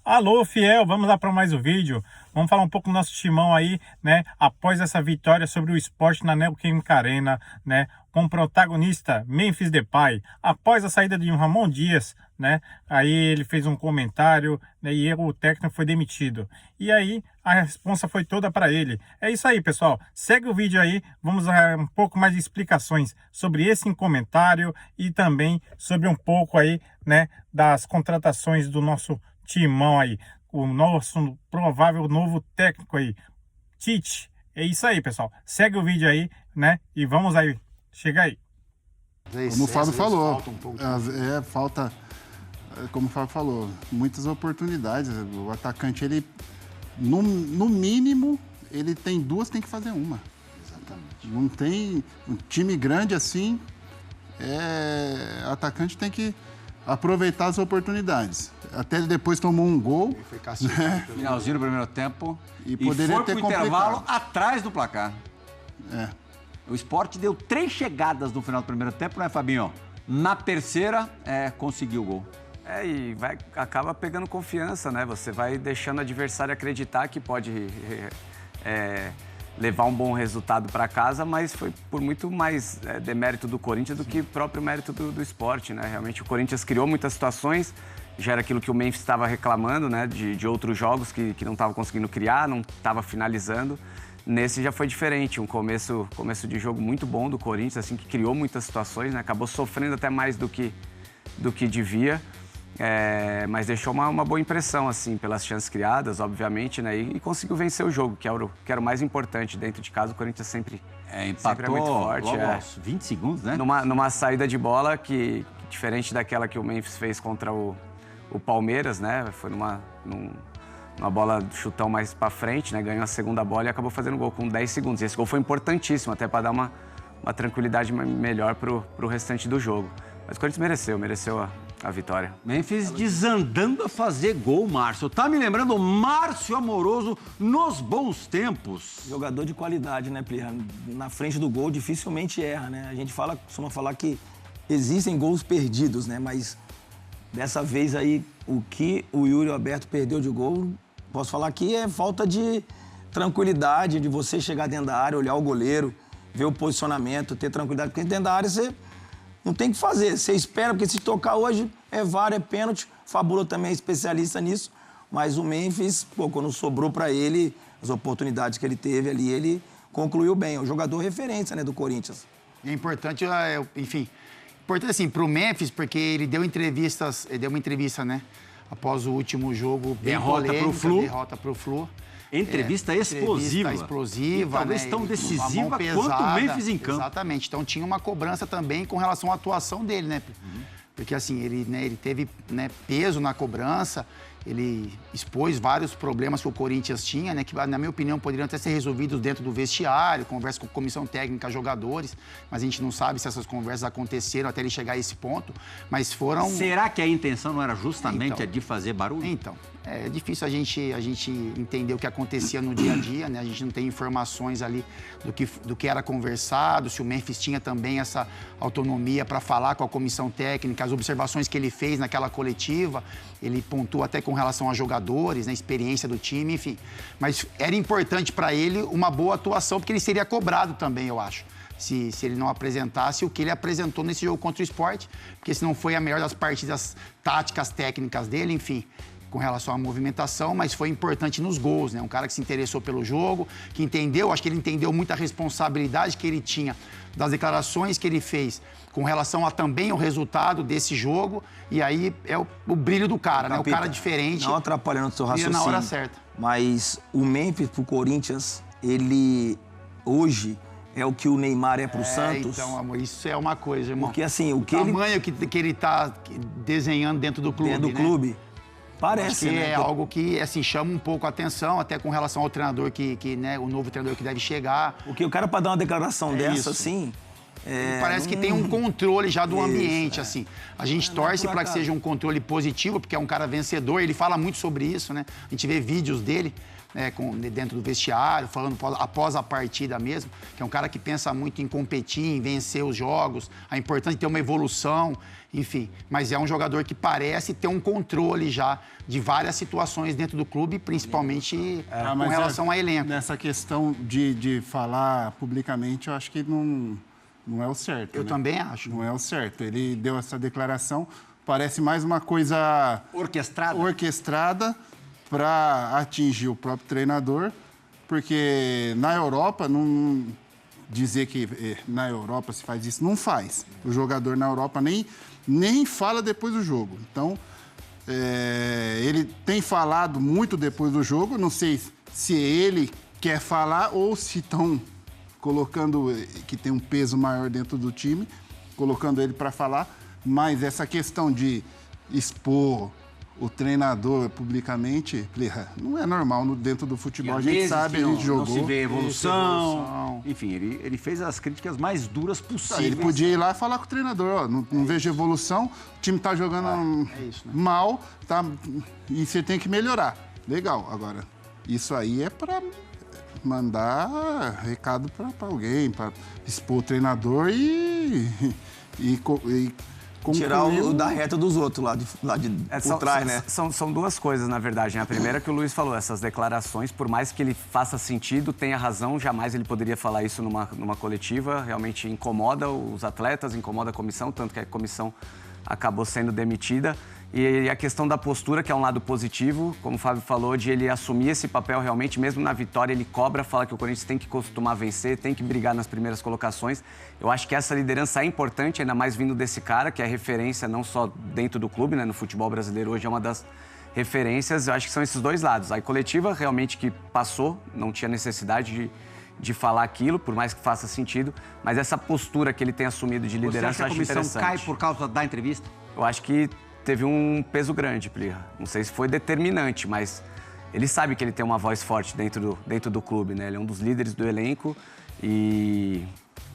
Alô, fiel, vamos lá para mais um vídeo. Vamos falar um pouco do nosso timão aí, né? Após essa vitória sobre o Sport na Neoquímica Arena, né? Com o protagonista Memphis Depay. Após a saída de Ramon Dias, né? Aí ele fez um comentário, né? E o técnico foi demitido. E aí a responsa foi toda para ele. É isso aí, pessoal. Segue o vídeo aí. Vamos a um pouco mais de explicações sobre esse comentário e também sobre um pouco aí, né? Das contratações do nosso timão aí, o nosso provável novo técnico aí, Tite. É isso aí, pessoal. Segue o vídeo aí, né? E vamos aí. Chega aí. Como o Fábio falou, falta, como o Fábio falou, muitas oportunidades. O atacante, ele, no mínimo, ele tem duas, tem que fazer uma. Exatamente. Não tem um time grande assim, atacante tem que aproveitar as oportunidades. Até ele depois tomou um gol. Ele foi castigado. Né? Finalzinho do primeiro tempo. E poderia foi ter pro complicado. Intervalo atrás do placar. É. O Sport deu 3 chegadas no final do primeiro tempo, né, Fabinho? Na terceira, conseguiu o gol. Acaba pegando confiança, né? Você vai deixando o adversário acreditar que pode levar um bom resultado para casa, mas foi por muito mais demérito do Corinthians do que próprio mérito do Sport, né? Realmente o Corinthians criou muitas situações, já era aquilo que o Memphis estava reclamando, né? De outros jogos que não estava conseguindo criar, não estava finalizando. Nesse já foi diferente, um começo de jogo muito bom do Corinthians, assim, que criou muitas situações, né? Acabou sofrendo até mais do que devia. Mas deixou uma boa impressão, assim, pelas chances criadas, obviamente, né? E conseguiu vencer o jogo, que era o mais importante. Dentro de casa, o Corinthians sempre é muito forte. Logo aos 20 segundos, né? Numa saída de bola que, diferente daquela que o Memphis fez contra o Palmeiras, né? Foi numa bola de chutão mais pra frente, né? Ganhou a segunda bola e acabou fazendo gol com 10 segundos. Esse gol foi importantíssimo, até para dar uma tranquilidade melhor pro restante do jogo. Mas o Corinthians mereceu a vitória. Memphis desandando a fazer gol, Márcio. Tá me lembrando o Márcio Amoroso nos bons tempos. Jogador de qualidade, né, Plirra? Na frente do gol dificilmente erra, né? A gente costuma falar que existem gols perdidos, né? Mas dessa vez aí, o que o Yuri Alberto perdeu de gol, posso falar que é falta de tranquilidade, de você chegar dentro da área, olhar o goleiro, ver o posicionamento, ter tranquilidade. Porque dentro da área você não tem o que fazer, você espera, porque se tocar hoje é VAR, é pênalti. Fabula também é especialista nisso, mas o Memphis, quando sobrou para ele, as oportunidades que ele teve ali, ele concluiu bem. É o jogador referência, né, do Corinthians. É importante, enfim, importante assim, para o Memphis, porque ele deu uma entrevista, né, após o último jogo, bem derrota pro Flu. Entrevista explosiva. E talvez né, tão decisiva quanto o Memphis em campo. Exatamente. Então tinha uma cobrança também com relação à atuação dele, né? Porque assim, ele teve, né, peso na cobrança, ele expôs vários problemas que o Corinthians tinha, né? Que, na minha opinião, poderiam até ser resolvidos dentro do vestiário, conversa com a comissão técnica, jogadores, mas a gente não sabe se essas conversas aconteceram até ele chegar a esse ponto, mas foram... Será que a intenção não era justamente a de fazer barulho? Então, é difícil a gente entender o que acontecia no dia a dia, né? A gente não tem informações ali do que era conversado, se o Memphis tinha também essa autonomia para falar com a comissão técnica, as observações que ele fez naquela coletiva, ele pontua até com relação a jogadores, né? Experiência do time, enfim. Mas era importante para ele uma boa atuação, porque ele seria cobrado também, eu acho. Se ele não apresentasse o que ele apresentou nesse jogo contra o Sport, porque se não foi a melhor das partidas táticas, técnicas dele, enfim, com relação à movimentação, mas foi importante nos gols, né? Um cara que se interessou pelo jogo, que entendeu, acho que ele entendeu muita responsabilidade que ele tinha das declarações que ele fez com relação a também o resultado desse jogo, e aí é o brilho do cara, né? O cara diferente. Não atrapalhando o seu raciocínio. E na hora certa. Mas o Memphis pro Corinthians, ele hoje é o que o Neymar é pro Santos. Então, amor, isso é uma coisa, irmão. Porque assim, o tamanho que ele tá desenhando dentro do clube, dentro do clube. Parece, acho que né? É algo que, assim, chama um pouco a atenção, até com relação ao treinador né, o novo treinador que deve chegar. Porque o cara, para dar uma declaração dessa, assim, Parece que tem um controle já do ambiente, assim. A gente torce para que seja um controle positivo, porque é um cara vencedor, ele fala muito sobre isso, né? A gente vê vídeos dele, né, dentro do vestiário, falando após a partida mesmo, que é um cara que pensa muito em competir, em vencer os jogos, a importância de ter uma evolução, enfim. Mas é um jogador que parece ter um controle já de várias situações dentro do clube, principalmente com relação a elenco. Nessa questão de falar publicamente, eu acho que não é o certo. Eu também acho. Não é o certo. Ele deu essa declaração, parece mais uma coisa orquestrada para atingir o próprio treinador, porque na Europa, dizer que na Europa se faz isso, não faz. O jogador na Europa nem fala depois do jogo. Então, ele tem falado muito depois do jogo, não sei se ele quer falar ou se estão colocando, que tem um peso maior dentro do time, colocando ele para falar, mas essa questão de expor o treinador publicamente, não é normal dentro do futebol. A gente sabe, a gente jogou. Não se vê evolução. Enfim, ele fez as críticas mais duras possíveis. Ele podia ir lá e falar com o treinador, ó, não vejo evolução, o time tá jogando mal, tá, e você tem que melhorar. Legal, agora, isso aí é para mandar recado para alguém, para expor o treinador e tirar o da reta dos outros lá de por trás, né? São duas coisas, na verdade. A primeira é que o Luiz falou, essas declarações, por mais que ele faça sentido, tenha razão, jamais ele poderia falar isso numa coletiva. Realmente incomoda os atletas, incomoda a comissão, tanto que a comissão acabou sendo demitida. E a questão da postura, que é um lado positivo, como o Fábio falou, de ele assumir esse papel realmente, mesmo na vitória, ele cobra, fala que o Corinthians tem que costumar vencer, tem que brigar nas primeiras colocações. Eu acho que essa liderança é importante, ainda mais vindo desse cara, que é referência não só dentro do clube, né, no futebol brasileiro hoje é uma das referências. Eu acho que são esses dois lados. A coletiva realmente que passou, não tinha necessidade de falar aquilo, por mais que faça sentido, mas essa postura que ele tem assumido de liderança, eu acho interessante. Você acha que a comissão cai por causa da entrevista? Eu acho que teve um peso grande, Plirra. Não sei se foi determinante, mas ele sabe que ele tem uma voz forte dentro do clube, né? Ele é um dos líderes do elenco e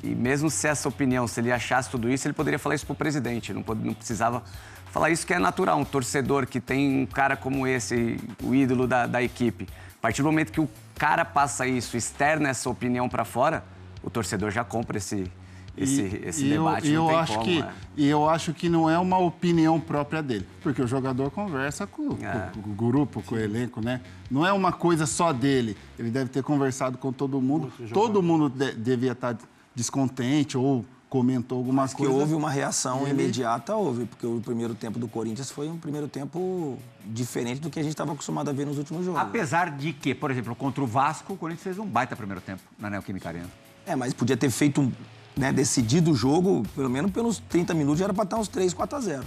mesmo se essa opinião, se ele achasse tudo isso, ele poderia falar isso pro presidente, não precisava falar isso, que é natural. Um torcedor que tem um cara como esse, o ídolo da equipe, a partir do momento que o cara passa isso, externa essa opinião para fora, o torcedor já compra esse debate. E eu acho que não é uma opinião própria dele, porque o jogador conversa com o grupo, com o elenco, né? Não é uma coisa só dele. Ele deve ter conversado com todo mundo. Todo mundo devia estar descontente ou comentou alguma coisa. Que houve uma reação imediata, porque o primeiro tempo do Corinthians foi um primeiro tempo diferente do que a gente estava acostumado a ver nos últimos jogos. Apesar de que, por exemplo, contra o Vasco, o Corinthians fez um baita primeiro tempo na Neoquímica Arena. Mas podia ter feito decidido o jogo, pelo menos pelos 30 minutos, já era para estar uns 3-4-0.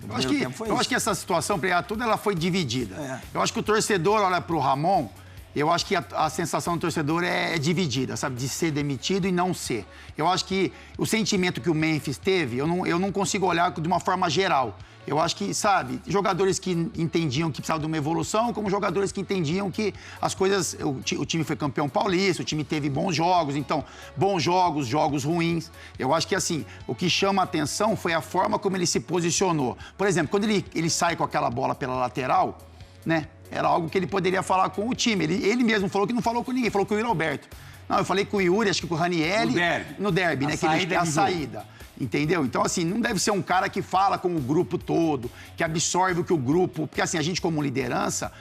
Eu acho que essa situação, toda ela foi dividida. Eu acho que o torcedor olha para o Ramon, eu acho que a sensação do torcedor é dividida, sabe? De ser demitido e não ser. Eu acho que o sentimento que o Memphis teve, eu não consigo olhar de uma forma geral. Eu acho que, sabe, jogadores que entendiam que precisava de uma evolução, como jogadores que entendiam que as coisas... O time foi campeão paulista, o time teve bons jogos, então, bons jogos, jogos ruins. Eu acho que, assim, o que chama a atenção foi a forma como ele se posicionou. Por exemplo, quando ele sai com aquela bola pela lateral, né? Era algo que ele poderia falar com o time. Ele mesmo falou que não falou com ninguém, falou com o Yuri Alberto. Não, eu falei com o Yuri, acho que com o Ranieri... No derby, né? Que ele é a saída. Entendeu? Então, assim, não deve ser um cara que fala com o grupo todo, que absorve o que o grupo... Porque, assim, a gente como liderança,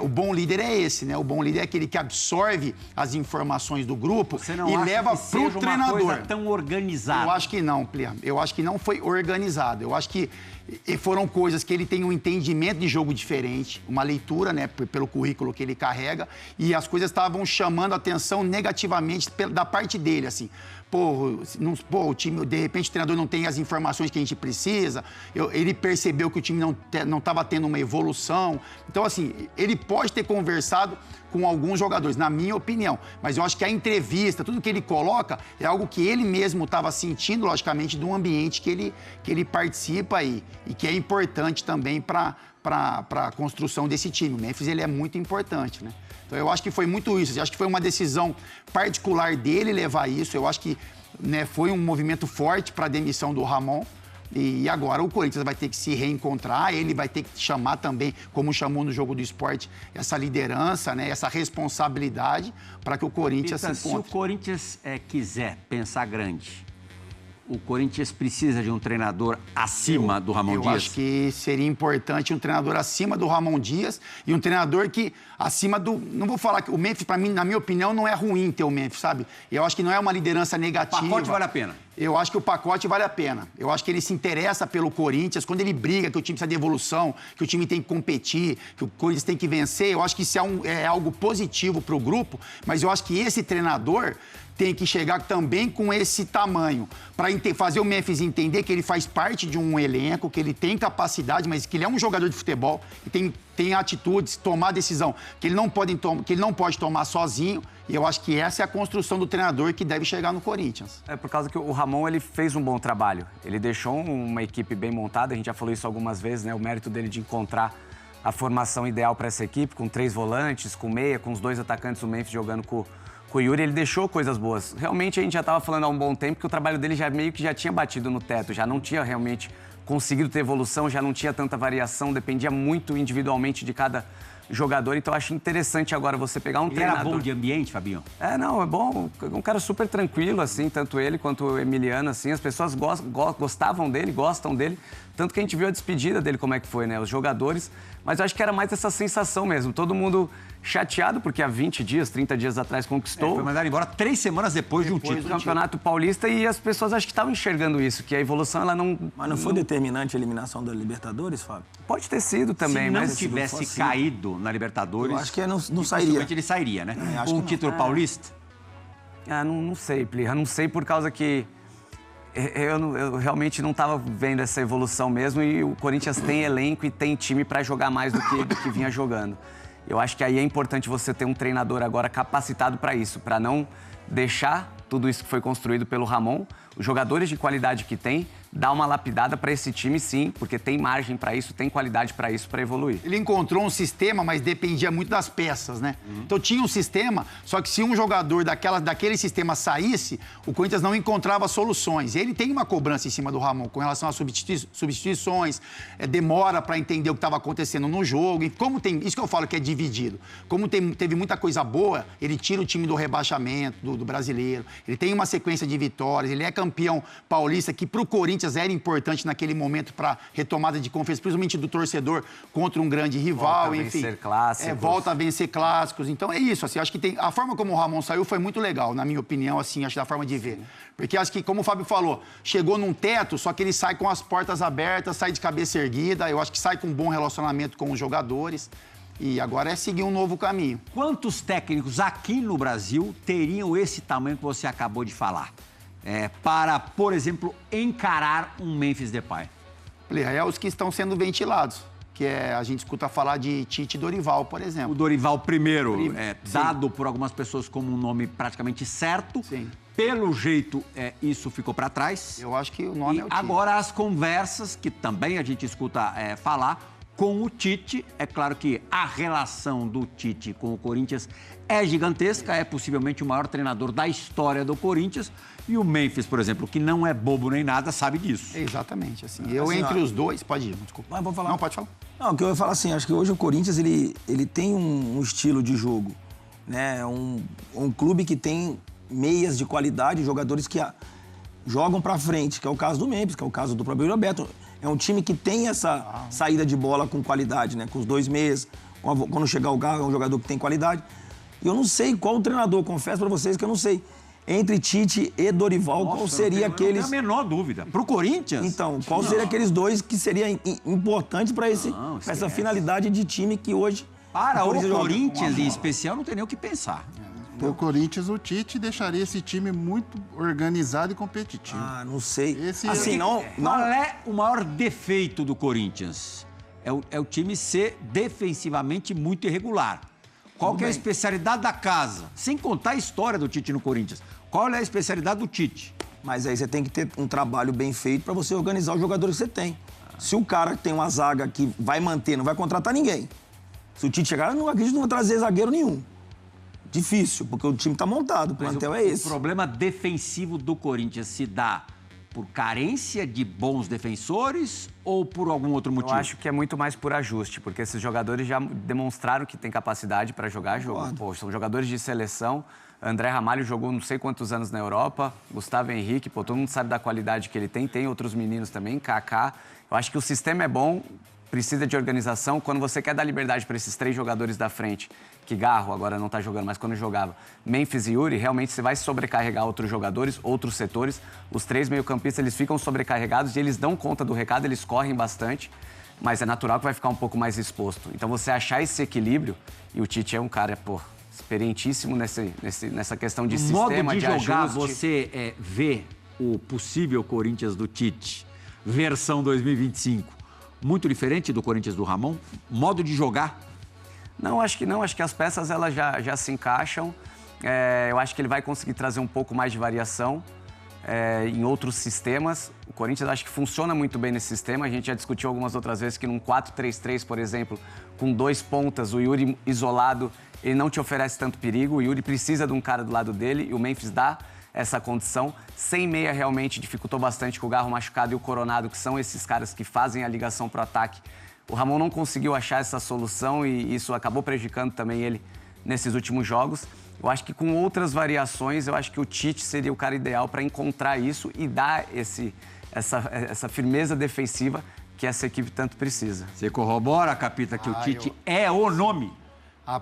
o bom líder é esse, né? O bom líder é aquele que absorve as informações do grupo e leva pro treinador. Uma coisa tão organizada? Eu acho que não, Plirra. Eu acho que não foi organizado. Eu acho que foram coisas que ele tem um entendimento de jogo diferente, uma leitura, né, pelo currículo que ele carrega, e as coisas estavam chamando a atenção negativamente da parte dele, assim. O time, de repente, o treinador não tem as informações que a gente precisa, ele percebeu que o time não estava tendo uma evolução. Então, assim, ele pode ter conversado com alguns jogadores, na minha opinião, mas eu acho que a entrevista, tudo que ele coloca, é algo que ele mesmo estava sentindo, logicamente, de um ambiente que ele participa e que é importante também para a construção desse time. O Memphis, ele é muito importante, né? Então, eu acho que foi muito isso. Eu acho que foi uma decisão particular dele levar isso. Eu acho que né? Foi um movimento forte para a demissão do Ramon. E agora o Corinthians vai ter que se reencontrar, ele vai ter que chamar também, como chamou no Jogo do Esporte, essa liderança, né, essa responsabilidade para que o Corinthians se encontre. Se o Corinthians quiser pensar grande, o Corinthians precisa de um treinador acima do Ramon Dias? Eu acho que seria importante um treinador acima do Ramon Dias e um treinador que acima do... Não vou falar que o Memphis, para mim, na minha opinião, não é ruim ter o Memphis, sabe? Eu acho que não é uma liderança negativa. O pacote vale a pena? Eu acho que o pacote vale a pena. Eu acho que ele se interessa pelo Corinthians. Quando ele briga, que o time precisa de evolução, que o time tem que competir, que o Corinthians tem que vencer, eu acho que isso é algo positivo para o grupo, mas eu acho que esse treinador tem que chegar também com esse tamanho, para fazer o Memphis entender que ele faz parte de um elenco, que ele tem capacidade, mas que ele é um jogador de futebol, que tem atitudes, tomar decisão, que ele não pode tomar sozinho. E eu acho que essa é a construção do treinador que deve chegar no Corinthians. É por causa que o Ramon, ele fez um bom trabalho. Ele deixou uma equipe bem montada, a gente já falou isso algumas vezes, né? O mérito dele de encontrar a formação ideal para essa equipe, com 3 volantes, com meia, com os 2 atacantes, o Memphis jogando com o Yuri, ele deixou coisas boas. Realmente a gente já estava falando há um bom tempo que o trabalho dele já meio que já tinha batido no teto, já não tinha realmente conseguido ter evolução, já não tinha tanta variação, dependia muito individualmente de cada jogador. Então eu acho interessante agora você pegar um treinador... Era bom de ambiente, Fabinho? Não, é bom. Um cara super tranquilo, assim, tanto ele quanto o Emiliano, assim. As pessoas gostavam dele, gostam dele. Tanto que a gente viu a despedida dele, como é que foi, né? Os jogadores. Mas eu acho que era mais essa sensação mesmo. Todo mundo chateado, porque há 20 dias, 30 dias atrás conquistou. Foi mandado embora 3 semanas depois de um título. Do Campeonato Paulista, e as pessoas acho que estavam enxergando isso, que a evolução, ela não... Mas não foi determinante a eliminação da Libertadores, Fábio? Pode ter sido também, Se não mas... tivesse caído na Libertadores... Eu acho que não sairia. Ele sairia, né? Com um título paulista? Não sei, Plirra. Não sei por causa que... Eu realmente não estava vendo essa evolução mesmo, e o Corinthians tem elenco e tem time para jogar mais do que vinha jogando. Eu acho que aí é importante você ter um treinador agora capacitado para isso, para não deixar tudo isso que foi construído pelo Ramon, os jogadores de qualidade que tem, dar uma lapidada para esse time, sim, porque tem margem para isso, tem qualidade para isso, para evoluir. Ele encontrou um sistema, mas dependia muito das peças, né? Então tinha um sistema, só que se um jogador daquele sistema saísse, o Corinthians não encontrava soluções. Ele tem uma cobrança em cima do Ramon com relação às substituições, demora para entender o que estava acontecendo no jogo. E como tem, isso que eu falo que é dividido. Como teve muita coisa boa, ele tira o time do rebaixamento, do brasileiro. Ele tem uma sequência de vitórias, ele é campeão paulista, que para o Corinthians era importante naquele momento para retomada de confiança, principalmente do torcedor contra um grande rival, volta enfim. A vencer clássicos. Volta a vencer clássicos. Então é isso, assim, acho que a forma como o Ramon saiu foi muito legal, na minha opinião, assim, acho da forma de ver. Porque acho que, como o Fábio falou, chegou num teto, só que ele sai com as portas abertas, sai de cabeça erguida, eu acho que sai com um bom relacionamento com os jogadores. E agora é seguir um novo caminho. Quantos técnicos aqui no Brasil teriam esse tamanho que você acabou de falar? Para, por exemplo, encarar um Memphis Depay? É os que estão sendo ventilados, que a gente escuta falar de Tite e Dorival, por exemplo. O Dorival primeiro, dado por algumas pessoas como um nome praticamente certo. Sim. Pelo jeito, isso ficou para trás. Eu acho que o nome é o Tite. Agora as conversas, que também a gente escuta falar, com o Tite. É claro que a relação do Tite com o Corinthians é gigantesca, é possivelmente o maior treinador da história do Corinthians. E o Memphis, por exemplo, que não é bobo nem nada, sabe disso. Exatamente, assim. Entre os dois... Pode ir, desculpa. Mas vou falar. Não, pode falar. Não, o que eu ia falar assim, acho que hoje o Corinthians, ele tem um estilo de jogo, né? Um clube que tem meias de qualidade, jogadores que jogam pra frente, que é o caso do Memphis, que é o caso do próprio Roberto. É um time que tem essa saída de bola com qualidade, né? Com os 2 meias, quando chegar o Galo, é um jogador que tem qualidade. E eu não sei qual treinador, confesso pra vocês que eu não sei. Entre Tite e Dorival, qual seria aqueles... Não tenho a menor dúvida. Pro Corinthians? Então, qual seria aqueles dois que seria importante para essa finalidade de time que hoje... Para o Corinthians, em especial, não tem nem o que pensar. O Corinthians, o Tite deixaria esse time muito organizado e competitivo. Não sei. Assim, Qual é o maior defeito do Corinthians? É o time ser defensivamente muito irregular. Qual que é a especialidade da casa? Sem contar a história do Tite no Corinthians. Qual é a especialidade do Tite? Mas aí você tem que ter um trabalho bem feito para você organizar os jogadores que você tem. Se o cara tem uma zaga que vai manter, não vai contratar ninguém. Se o Tite chegar, eu não acredito que não vai trazer zagueiro nenhum. Difícil, porque o time está montado, o plantel é esse. O problema defensivo do Corinthians se dá por carência de bons defensores ou por algum outro motivo? Eu acho que é muito mais por ajuste, porque esses jogadores já demonstraram que têm capacidade para jogar jogo. Pô, são jogadores de seleção. André Ramalho jogou não sei quantos anos na Europa. Gustavo Henrique, pô, todo mundo sabe da qualidade que ele tem. Tem outros meninos também, Kaká. Eu acho que o sistema é bom, precisa de organização. Quando você quer dar liberdade para esses 3 jogadores da frente, que Garro agora não está jogando, mas quando jogava, Memphis e Yuri, realmente você vai sobrecarregar outros jogadores, outros setores. Os 3 meio-campistas, eles ficam sobrecarregados e eles dão conta do recado, eles correm bastante, mas é natural que vai ficar um pouco mais exposto. Então você achar esse equilíbrio, e o Tite é um cara, pô, experientíssimo nessa questão de sistema, de jogar, ajuste. você vê o possível Corinthians do Tite, versão 2025, muito diferente do Corinthians do Ramon? Modo de jogar? Não, acho que não. Acho que as peças elas já se encaixam. Eu acho que ele vai conseguir trazer um pouco mais de variação em outros sistemas. O Corinthians acho que funciona muito bem nesse sistema. A gente já discutiu algumas outras vezes que num 4-3-3, por exemplo, com 2 pontas, o Yuri isolado, ele não te oferece tanto perigo. O Yuri precisa de um cara do lado dele e o Memphis dá essa condição. Sem meia realmente dificultou bastante com o Garro machucado e o Coronado, que são esses caras que fazem a ligação para o ataque. O Ramon não conseguiu achar essa solução e isso acabou prejudicando também ele nesses últimos jogos. Eu acho que com outras variações, eu acho que o Tite seria o cara ideal para encontrar isso e dar essa firmeza defensiva que essa equipe tanto precisa. Você corrobora, Capita, que o Tite é o nome?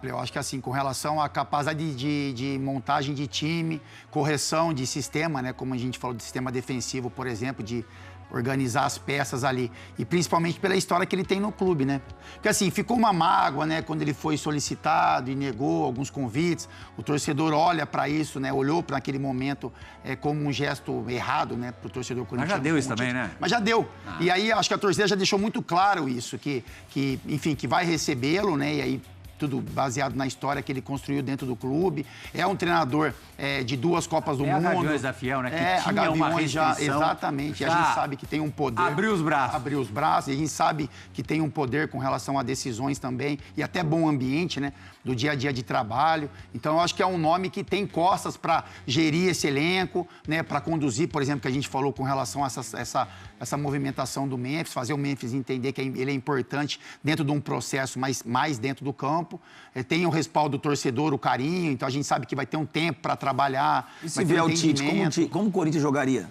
Eu acho que assim, com relação à capacidade de montagem de time, correção de sistema, né? Como a gente falou de sistema defensivo, por exemplo, de organizar as peças ali. E principalmente pela história que ele tem no clube, né? Porque assim, ficou uma mágoa, né? Quando ele foi solicitado e negou alguns convites. O torcedor olha para isso, né? Olhou para aquele momento como um gesto errado, né? Para o torcedor corintiano. Mas já deu isso também, né? Mas já deu. E aí, acho que a torcida já deixou muito claro isso, que enfim, que vai recebê-lo, né? E aí, tudo baseado na história que ele construiu dentro do clube. É um treinador de 2 Copas do Mundo. A Gaviões da Fiel, né? Que a tinha uma Gaviões já, restrição. exatamente. A gente sabe que tem um poder. Abriu os braços. Abriu os braços. E a gente sabe que tem um poder com relação a decisões também. E até bom ambiente, né? Do dia a dia de trabalho. Então, eu acho que é um nome que tem costas para gerir esse elenco, né? Para conduzir, por exemplo, que a gente falou com relação a essa movimentação do Memphis, fazer o Memphis entender que ele é importante dentro de um processo, mas mais dentro do campo. Tem o respaldo do torcedor, o carinho, então a gente sabe que vai ter um tempo para trabalhar. E se vier o Tite, como o Corinthians jogaria?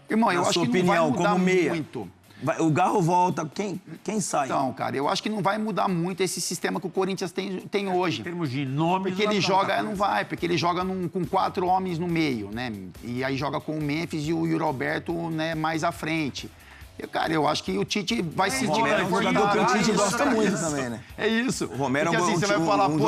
Irmão, eu acho que não vai mudar muito. O Garro volta, quem sai? Então, cara, eu acho que não vai mudar muito esse sistema que o Corinthians tem hoje. Em termos de nomes... Porque ele joga, porque ele joga com 4 homens no meio, né? E aí joga com o Memphis e o Yuri Alberto, né, mais à frente. Cara, eu acho que o Tite vai se divertir. É um jogador que o Tite gosta muito também, né? É isso. O Romero porque, assim, você vai falar, pô,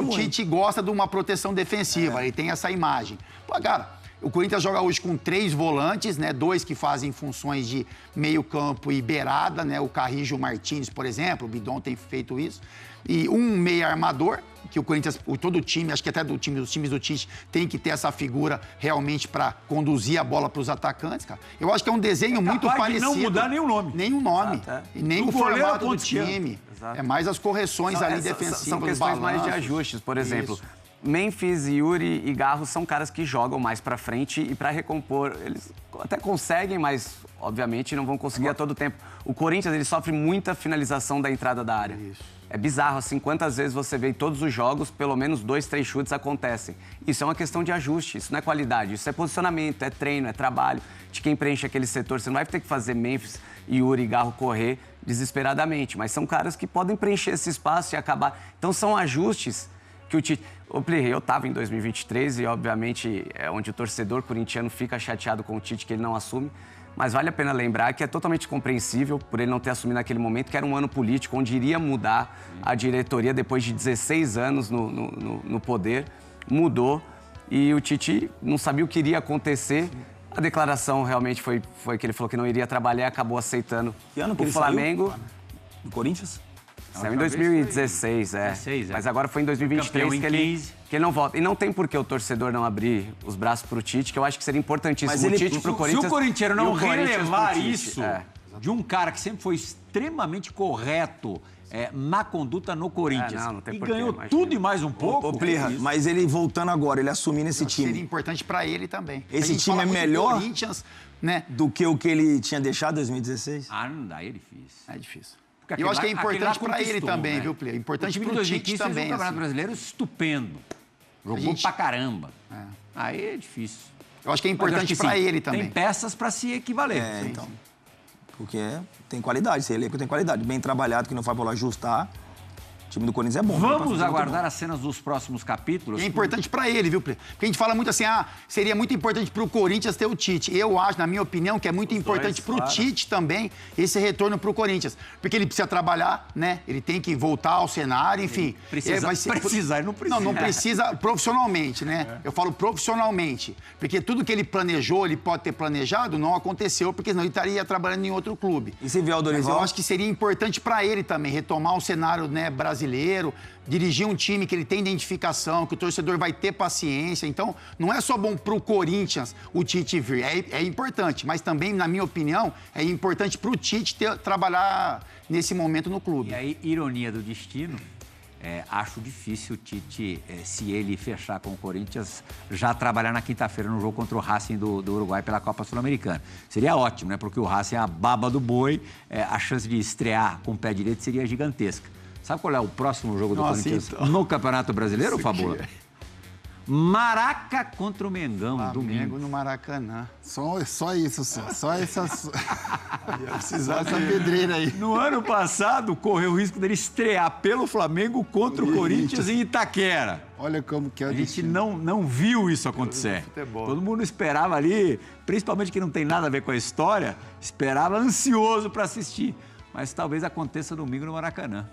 o Tite gosta de uma proteção defensiva, ele tem essa imagem. Pô, cara, o Corinthians joga hoje com 3 volantes, né? 2 que fazem funções de meio campo e beirada, né? O Carrijo Martins, por exemplo, o Bidon tem feito isso. E um meia armador, que o Corinthians, todo o time, acho que até dos times do Tite, tem que ter essa figura realmente para conduzir a bola para os atacantes, cara. Eu acho que é um desenho muito parecido. De não mudar nenhum nome. Nenhum nome. E nem o formato do time. Exato. É mais as correções ali defensivas. São questões mais de ajustes, por exemplo. Isso. Memphis, Yuri e Garro são caras que jogam mais para frente e para recompor. Eles até conseguem, mas obviamente não vão conseguir a todo tempo. O Corinthians, ele sofre muita finalização da entrada da área. Isso. É bizarro, assim, quantas vezes você vê em todos os jogos, pelo menos 2, 3 chutes acontecem. Isso é uma questão de ajuste, isso não é qualidade, isso é posicionamento, é treino, é trabalho de quem preenche aquele setor. Você não vai ter que fazer Memphis, Yuri e Garro correr desesperadamente, mas são caras que podem preencher esse espaço e acabar. Então são ajustes que o Tite... Eu estava em 2023 e, obviamente, é onde o torcedor corintiano fica chateado com o Tite, que ele não assume. Mas vale a pena lembrar que é totalmente compreensível, por ele não ter assumido naquele momento, que era um ano político, onde iria mudar a diretoria depois de 16 anos no poder. Mudou e o Tite não sabia o que iria acontecer. A declaração realmente foi que ele falou que não iria trabalhar e acabou aceitando que ano que o Flamengo. Saiu? Do Corinthians? Saiu em 2016, Mas agora foi em 2023 que ele não volta. E não tem por que o torcedor não abrir os braços pro Tite, que eu acho que seria importantíssimo. Mas o Tite pro Corinthians. Se o corintiano não relevar isso, de um cara que sempre foi extremamente correto na conduta no Corinthians não tem e porquê, ganhou imagina. tudo e mais um pouco. Ô, Plirra, que isso? mas ele voltando agora, ele assumindo esse Seria time importante para ele também. Esse A gente time fala é muito do melhor? Corinthians, né? do que o que ele tinha deixado em 2016? Ah, não dá, é difícil. É difícil. Porque E eu aquele acho que é lá- aquele lá importante para ele conquistou, também, né? viu, Plê? Importante O time de para o 2015 Tite fez também. um Campeonato assim. Brasileiro estupendo. Jogou gente- pra caramba. Aí é difícil. Eu acho que é Mas eu acho importante que, para sim, ele também. Tem peças pra se equivaler. Então. Porque tem qualidade, esse elenco tem qualidade. Bem trabalhado, que não faz bola ajustar. O time do Corinthians é bom. Vamos aguardar as cenas dos próximos capítulos. E é importante para ele, viu, Plê? Porque a gente fala muito assim, seria muito importante para o Corinthians ter o Tite. Eu acho, na minha opinião, que é muito importante para o Tite também esse retorno para o Corinthians. Porque ele precisa trabalhar, né? Ele tem que voltar ao cenário, enfim. Precisa, ele não precisa. Não, não precisa profissionalmente, né? Eu falo profissionalmente. Porque tudo que ele planejou, ele pode ter planejado, não aconteceu, porque senão ele estaria trabalhando em outro clube. E se vier o Mas Dorival? eu acho que seria importante para ele também retomar o cenário, né, brasileiro, dirigir um time que ele tem identificação, que o torcedor vai ter paciência. Então, não é só bom para o Corinthians o Tite vir, é importante, mas também, na minha opinião, é importante para o Tite trabalhar nesse momento no clube. E aí, ironia do destino, acho difícil o Tite, se ele fechar com o Corinthians, já trabalhar na quinta-feira no jogo contra o Racing do Uruguai pela Copa Sul-Americana. Seria ótimo, né? Porque o Racing é a baba do boi, a chance de estrear com o pé direito seria gigantesca. Sabe qual é o próximo jogo do Nossa, Corinthians então. no Campeonato Brasileiro, Fabula? Maraca contra o Mengão, Flamengo domingo. no Maracanã. Só isso, só essa. Só essa pedreira aí. No ano passado, correu o risco dele estrear pelo Flamengo contra o Corinthians em Itaquera. Olha como que é o A gente destino. não viu isso acontecer. Todo mundo esperava ali, principalmente que não tem nada a ver com a história, esperava ansioso para assistir. Mas talvez aconteça domingo no Maracanã.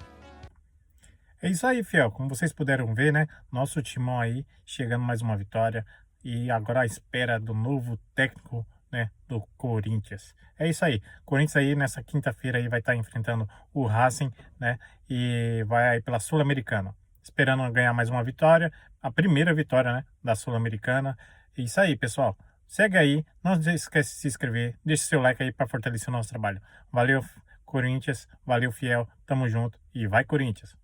É isso aí, fiel. Como vocês puderam ver, né? Nosso timão aí chegando mais uma vitória e agora à espera do novo técnico, né? Do Corinthians. É isso aí. Corinthians aí nessa quinta-feira aí vai estar enfrentando o Racing, né? E vai aí pela Sul-Americana. Esperando ganhar mais uma vitória, a primeira vitória, né? Da Sul-Americana. É isso aí, pessoal. Segue aí, não esquece de se inscrever, deixe seu like aí para fortalecer o nosso trabalho. Valeu, Corinthians, valeu, fiel, tamo junto e vai, Corinthians!